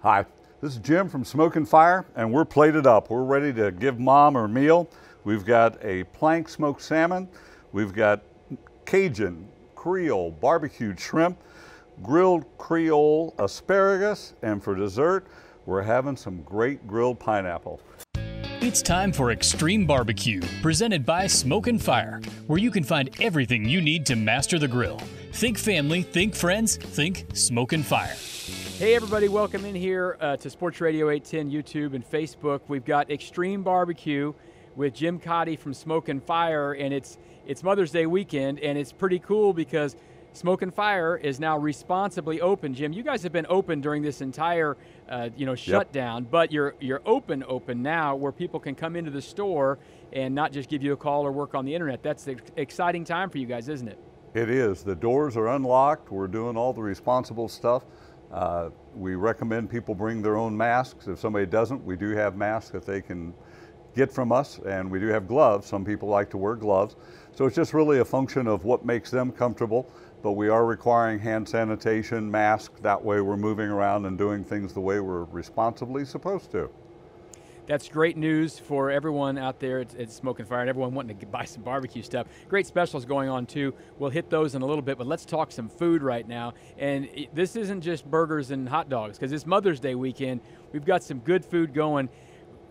Hi, this is Jim from Smoke and Fire, and we're plated up. We're ready to give Mom her meal. We've got a plank smoked salmon. We've got Cajun, Creole, barbecued shrimp, grilled Creole asparagus, and for dessert, we're having some great grilled pineapple. It's time for Xtreme Barbecue, presented by Smoke and Fire, where you can find everything you need to master the grill. Think family, think friends, think Smoke and Fire. Hey everybody, welcome in here to Sports Radio 810 YouTube and Facebook. We've got Xtreme Barbecue with Jim Cattey from Smoke and Fire, and it's Mother's Day weekend, and it's pretty cool because Smoke and Fire is now responsibly open. Jim, you guys have been open during this entire shutdown, but you're open now where people can come into the store and not just give you a call or work on the internet. That's an exciting time for you guys, isn't it? It is. The doors are unlocked. We're doing all the responsible stuff. We recommend people bring their own masks. If somebody doesn't, we do have masks that they can get from us, and we do have gloves. Some people like to wear gloves. So it's just really a function of what makes them comfortable, but we are requiring hand sanitation, masks. That way we're moving around and doing things the way we're responsibly supposed to. That's great news for everyone out there at Smoke and Fire and everyone wanting to buy some barbecue stuff. Great specials going on too. We'll hit those in a little bit, but let's talk some food right now. And this isn't just burgers and hot dogs because it's Mother's Day weekend. We've got some good food going.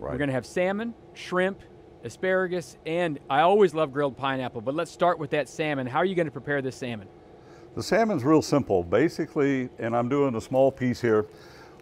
Right. We're going to have salmon, shrimp, asparagus, and I always love grilled pineapple, but let's start with that salmon. How are you going to prepare this salmon? The salmon's real simple. Basically, and I'm doing a small piece here,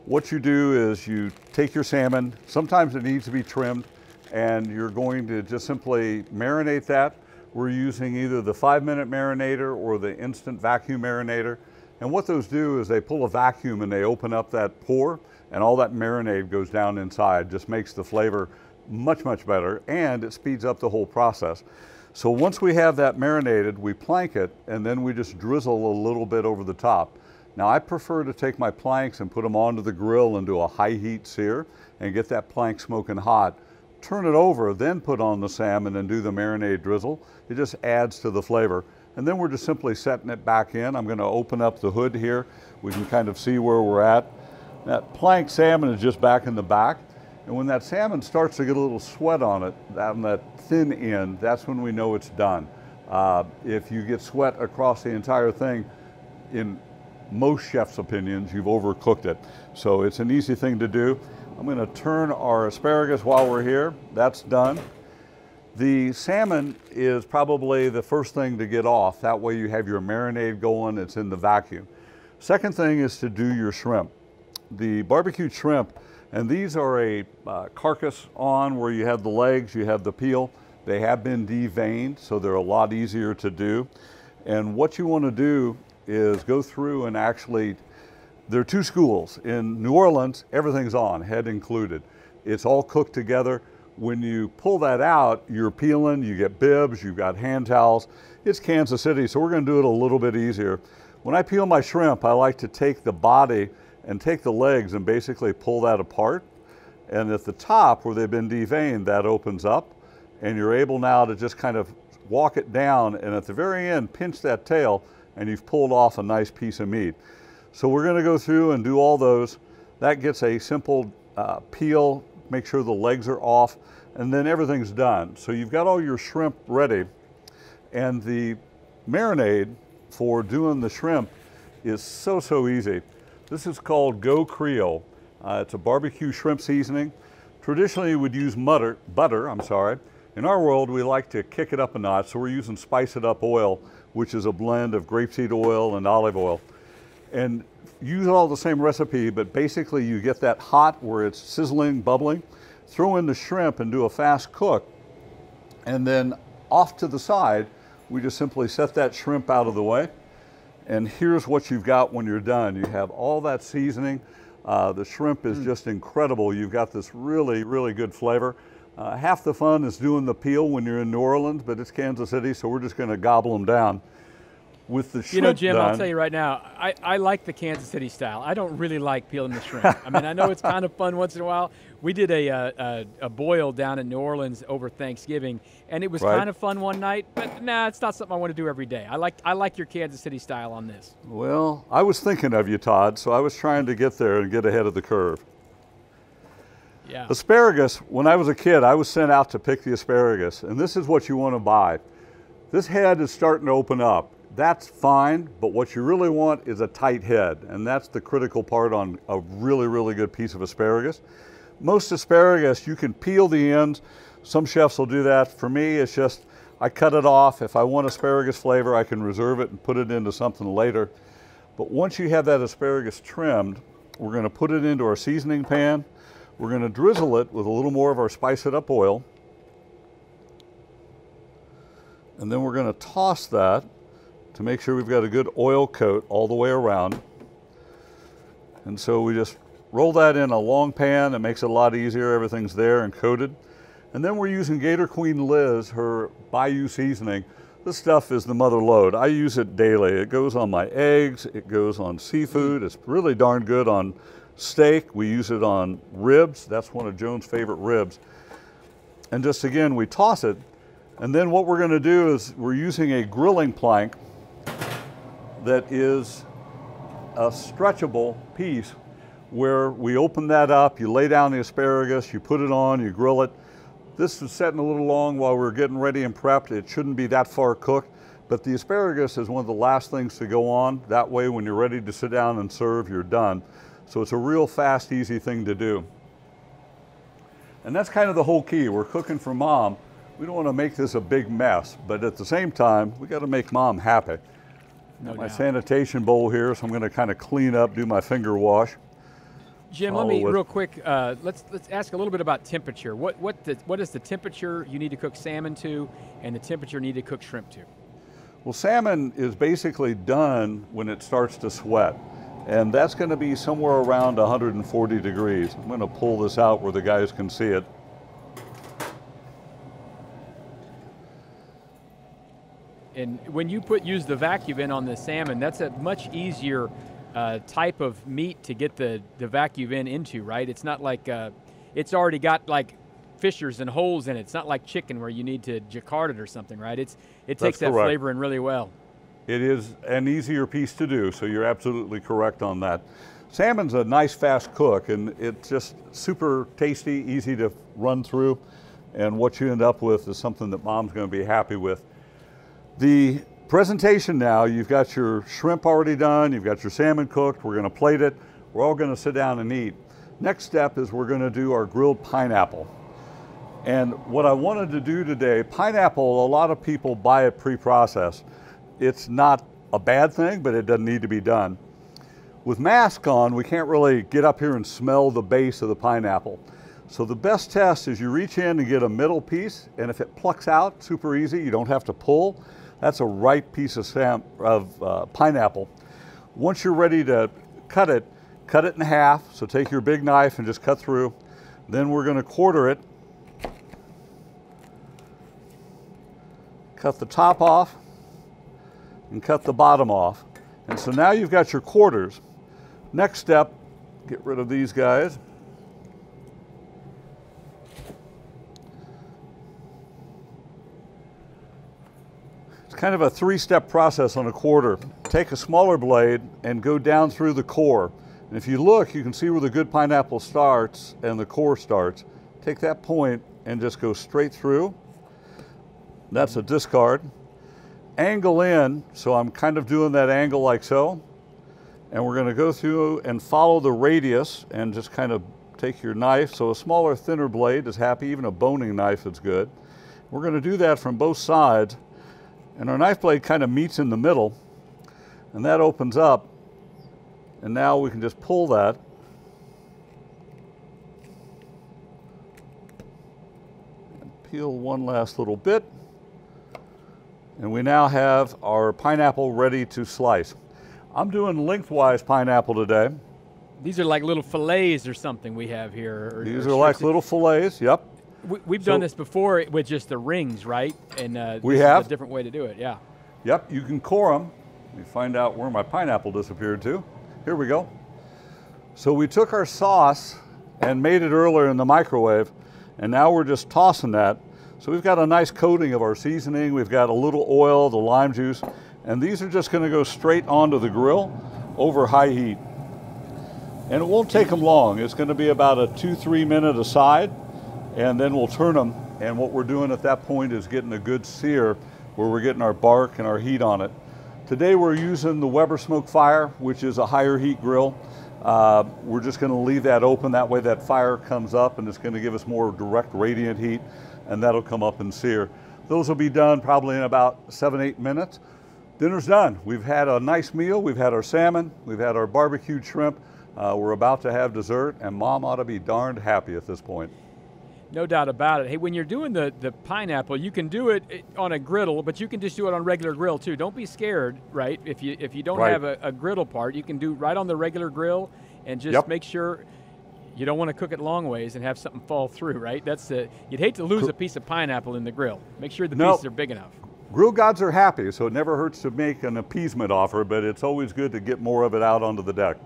what you do is you take your salmon, sometimes it needs to be trimmed, and you're going to just simply marinate that. We're using either the 5-minute marinator or the instant vacuum marinator. And what those do is they pull a vacuum and they open up that pore, and all that marinade goes down inside. Just makes the flavor much, much better, and it speeds up the whole process. So once we have that marinated, we plank it, and then we just drizzle a little bit over the top. Now I prefer to take my planks and put them onto the grill and do a high heat sear and get that plank smoking hot. Turn it over, then put on the salmon and do the marinade drizzle. It just adds to the flavor. And then we're just simply setting it back in. I'm going to open up the hood here. We can kind of see where we're at. That plank salmon is just back in the back. And when that salmon starts to get a little sweat on it, on that thin end, that's when we know it's done. If you get sweat across the entire thing, in most chefs' opinions, you've overcooked it. So it's an easy thing to do. I'm going to turn our asparagus while we're here. That's done. The salmon is probably the first thing to get off. That way you have your marinade going, it's in the vacuum. Second thing is to do your shrimp. The barbecued shrimp, and these are a carcass on where you have the legs, you have the peel. They have been deveined, so they're a lot easier to do. And what you want to do is go through and actually, there are two schools. In New Orleans, everything's on, head included. It's all cooked together. When you pull that out, you're peeling, you get bibs, you've got hand towels. It's Kansas City, so we're gonna do it a little bit easier. When I peel my shrimp, I like to take the body and take the legs and basically pull that apart. And at the top, where they've been deveined, that opens up. And you're able now to just kind of walk it down, and at the very end, pinch that tail, and you've pulled off a nice piece of meat. So we're gonna go through and do all those. That gets a simple peel, make sure the legs are off, and then everything's done. So you've got all your shrimp ready, and the marinade for doing the shrimp is so easy. This is called Go Creole. It's a barbecue shrimp seasoning. Traditionally, you would use butter. In our world, we like to kick it up a notch, so we're using Spice It Up oil, which is a blend of grapeseed oil and olive oil. And use all the same recipe, but basically you get that hot where it's sizzling, bubbling, throw in the shrimp and do a fast cook. And then off to the side, we just simply set that shrimp out of the way. And here's what you've got when you're done. You have all that seasoning. The shrimp is just incredible. You've got this really good flavor. Half the fun is doing the peel when you're in New Orleans, but it's Kansas City, so we're just gonna gobble them down. with the shrimp You know, Jim, done, I'll tell you right now, I like the Kansas City style. I don't really like peeling the shrimp. I mean, I know it's kind of fun once in a while. We did a boil down in New Orleans over Thanksgiving, and it was kind of fun one night, but nah, it's not something I want to do every day. I like your Kansas City style on this. Well, I was thinking of you, Todd, so I was trying to get there and get ahead of the curve. Yeah. Asparagus, when I was a kid, I was sent out to pick the asparagus, and this is what you want to buy. This head is starting to open up. That's fine, but what you really want is a tight head, and that's the critical part on a really, really good piece of asparagus. Most asparagus, you can peel the ends. Some chefs will do that. For me, it's just, I cut it off. If I want asparagus flavor, I can reserve it and put it into something later. But once you have that asparagus trimmed, we're gonna put it into our seasoning pan. We're gonna drizzle it with a little more of our Spice It Up oil. And then we're gonna toss that to make sure we've got a good oil coat all the way around. And so we just roll that in a long pan. It makes it a lot easier. Everything's there and coated. And then we're using Gator Queen Liz, her Bayou seasoning. This stuff is the mother lode. I use it daily. It goes on my eggs. It goes on seafood. It's really darn good on steak. We use it on ribs. That's one of Joan's favorite ribs. And just again, we toss it. And then what we're gonna do is we're using a grilling plank that is a stretchable piece where we open that up, you lay down the asparagus, you put it on, you grill it. This is setting a little long while we're getting ready and prepped. It shouldn't be that far cooked, but the asparagus is one of the last things to go on. That way, when you're ready to sit down and serve, you're done. So it's a real fast, easy thing to do. And that's kind of the whole key. We're cooking for Mom. We don't want to make this a big mess, but at the same time, we got to make Mom happy. My sanitation bowl here, so I'm going to kind of clean up, do my finger wash. Jim, let me real quick. Let's ask a little bit about temperature. What is the temperature you need to cook salmon to, and the temperature you need to cook shrimp to? Well, salmon is basically done when it starts to sweat, and that's going to be somewhere around 140 degrees. I'm going to pull this out where the guys can see it. And when you use the vacuum in on the salmon, that's a much easier type of meat to get the vacuum into, right? It's not like, it's already got like fissures and holes in it. It's not like chicken where you need to jacquard it or something, right? It takes that flavor in really well. It is an easier piece to do, so you're absolutely correct on that. Salmon's a nice fast cook, and it's just super tasty, easy to run through, and what you end up with is something that Mom's going to be happy with. The presentation now, you've got your shrimp already done, you've got your salmon cooked, we're going to plate it, we're all going to sit down and eat. Next step is we're going to do our grilled pineapple. And what I wanted to do today, pineapple, a lot of people buy it pre-processed. It's not a bad thing, but it doesn't need to be done. With mask on, we can't really get up here and smell the base of the pineapple. So the best test is you reach in and get a middle piece, and if it plucks out, super easy, you don't have to pull. That's a ripe piece of pineapple. Once you're ready to cut it in half. So take your big knife and just cut through. Then we're going to quarter it. Cut the top off and cut the bottom off. And so now you've got your quarters. Next step, get rid of these guys. Kind of a three-step process on a quarter. Take a smaller blade and go down through the core. And if you look, you can see where the good pineapple starts and the core starts. Take that point and just go straight through. That's a discard. Angle in, so I'm kind of doing that angle like so. And we're going to go through and follow the radius and just kind of take your knife. So a smaller, thinner blade is happy, even a boning knife is good. We're going to do that from both sides. And our knife blade kind of meets in the middle, and that opens up, and now we can just pull that. And peel one last little bit, and we now have our pineapple ready to slice. I'm doing lengthwise pineapple today. These are like little fillets or something we have here. These are like little fillets, yep. We've done this before with just the rings, right? And we have a different way to do it, yeah. Yep, you can core them, Let me find out where my pineapple disappeared to. Here we go. So we took our sauce and made it earlier in the microwave, and now we're just tossing that. So we've got a nice coating of our seasoning. We've got a little oil, the lime juice, and these are just gonna go straight onto the grill over high heat. And it won't take them long. It's gonna be about a 2-3 minute aside, and then we'll turn them. And what we're doing at that point is getting a good sear where we're getting our bark and our heat on it. Today we're using the Weber Smoke Fire, which is a higher heat grill. We're just gonna leave that open, that way that fire comes up and it's gonna give us more direct radiant heat, and that'll come up and sear. Those will be done probably in about 7-8 minutes. Dinner's done. We've had a nice meal. We've had our salmon, we've had our barbecued shrimp. We're about to have dessert, and Mom ought to be darned happy at this point. No doubt about it. Hey, when you're doing the pineapple, you can do it on a griddle, but you can just do it on regular grill too. Don't be scared, right? If you don't have a griddle part, you can do right on the regular grill, and just make sure you don't want to cook it long ways and have something fall through, right? You'd hate to lose a piece of pineapple in the grill. Make sure the pieces are big enough. Grill gods are happy, so it never hurts to make an appeasement offer, but it's always good to get more of it out onto the deck.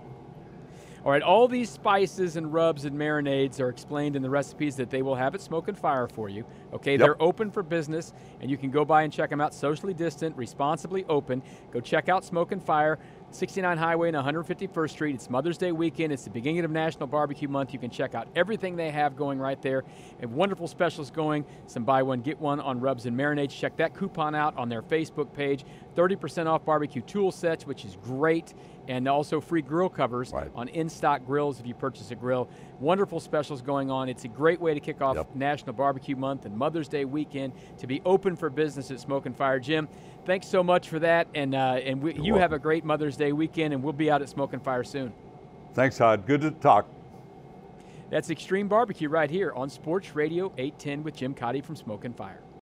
All right, all these spices and rubs and marinades are explained in the recipes that they will have at Smoke and Fire for you. Okay, they're open for business, and you can go by and check them out. Socially distant, responsibly open. Go check out Smoke and Fire, 69 Highway and 151st Street. It's Mother's Day weekend. It's the beginning of National Barbecue Month. You can check out everything they have going right there. And wonderful specials going. Some buy one, get one on rubs and marinades. Check that coupon out on their Facebook page. 30% off barbecue tool sets, which is great. And also free grill covers on in-stock grills if you purchase a grill. Wonderful specials going on. It's a great way to kick off National Barbecue Month and Mother's Day weekend to be open for business at Smoke and Fire. Jim, thanks so much for that. And you have a great Mother's Day weekend, and we'll be out at Smoke and Fire soon. Thanks, Todd. Good to talk. That's Xtreme Barbecue right here on Sports Radio 810 with Jim Cattey from Smoke and Fire.